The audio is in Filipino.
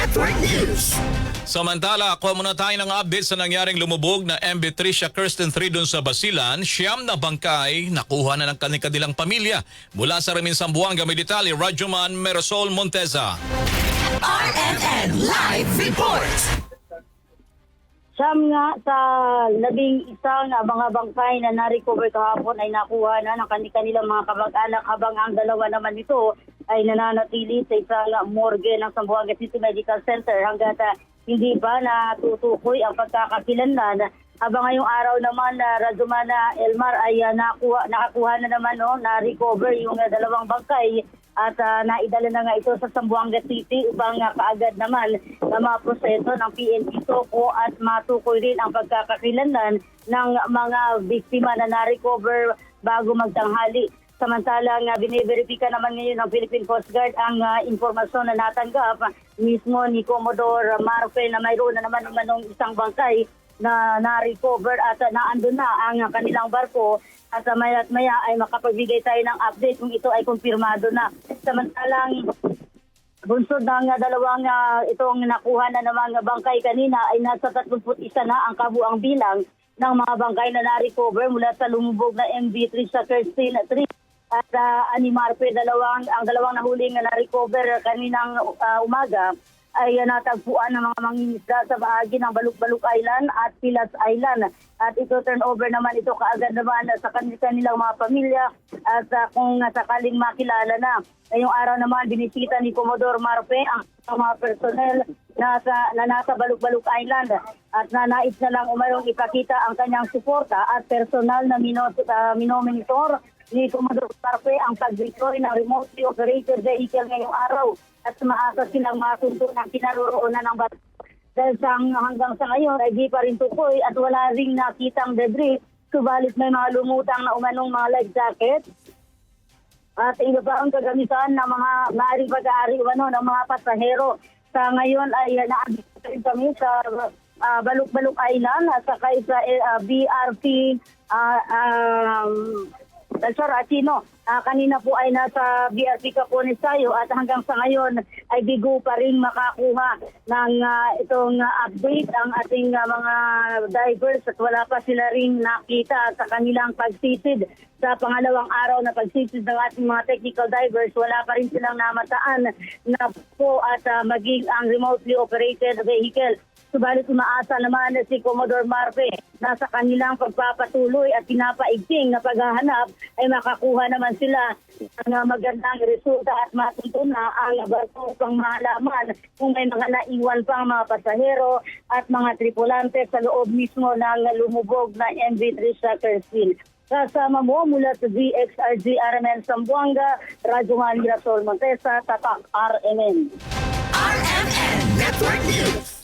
Network News. Samantala, kuha muna tayo ng update sa nangyaring lumubog na MV Tricia Kirsten 3 doon sa Basilan. Siyam na bangkay nakuha na ng kanilang pamilya. Mula sa Remin Sambuanga, may detalye, Rajuman Merosol Monteza. RMN Live Report. Siyam nga sa 11 mga bangkay na na-recover kahapon ay nakuha na ng kanilang mga kamag-anak, habang ang dalawa naman nito ay nananatili sa isang morgue ng Zamboanga City Medical Center hanggat hindi pa natutukoy ang pagkakakilanlan. Habang ngayong araw naman, Razumana Elmar ay nakakuha na naman, na-recover yung dalawang bangkay at naidala na nga ito sa Zamboanga City upang kaagad naman na maproseso ng PNP SOCO at matukoy rin ang pagkakakilanlan ng mga biktima na na-recover bago magtanghali. Samantalang biniverifika naman ngayon ng Philippine Coast Guard ang impormasyon na natanggap mismo ni Commodore Marfe na mayroon na naman umanong isang bangkay na na-recover at naandun na ang kanilang barko at maya't maya ay makapagbigay tayo ng update kung ito ay kumpirmado na. Samantalang bunsod ng dalawang itong nakuha na ng mga bangkay kanina ay nasa 31 na ang kabuang bilang ng mga bangkay na na-recover mula sa lumubog na MV Tricia Kirsten 3 at Animarpe. Ang dalawang nahuling na-recover kaninang umaga ay natagpuan ng mga mangingisda sa bahagi ng Baluk-Baluk Island at Pilas Island. At ito turnover naman ito kaagad naman sa kanilang mga pamilya at kung sakaling makilala na. Ngayong araw naman binisita ni Commodore Marpe ang mga personnel na nasa Baluk-Baluk Island at nais na lang umayong ipakita ang kanyang suporta at personal na minomonitor ni Commodore Marpe ang pag-deploy ng remotely operated vehicle ngayong araw at maasa silang masunto ng kinaroroonan ng barko. Dahil hanggang sa ngayon ay di pa rin tukoy at wala ring nakitang debris, subalit may mga lumutang na umanong mga life jacket at iba pa ang kagamitan ng mga maaaring pag-aari ng mga pasahero. Sa ngayon ay naandito rin kami sa Baluk-Baluk Island at saka sa BRP Saracino. Kanina po ay nasa BRP Capones tayo at hanggang sa ngayon ay bigo pa rin makakuha ng itong update ang ating mga divers at wala pa sila rin nakita sa kanilang pagsisid. Sa pangalawang araw na pagsisid ng ating mga technical divers, wala pa rin silang namataan na po at maging ang remotely operated vehicle. Subalit umaasa naman si Commodore Marpe na sa kanilang pagpapatuloy at pinapaigting na paghahanap ay makakuha naman sila ng magandang resulta at matutunan ang barko upang malaman kung may mga naiwan pang mga pasahero at mga tripulante sa loob mismo ng lumubog na MV Tricia Kirsten. Kasama mo mula sa DXRG RMN Zamboanga, Rajuman Merosol Monteza, Tatak RMN. RMN Network News.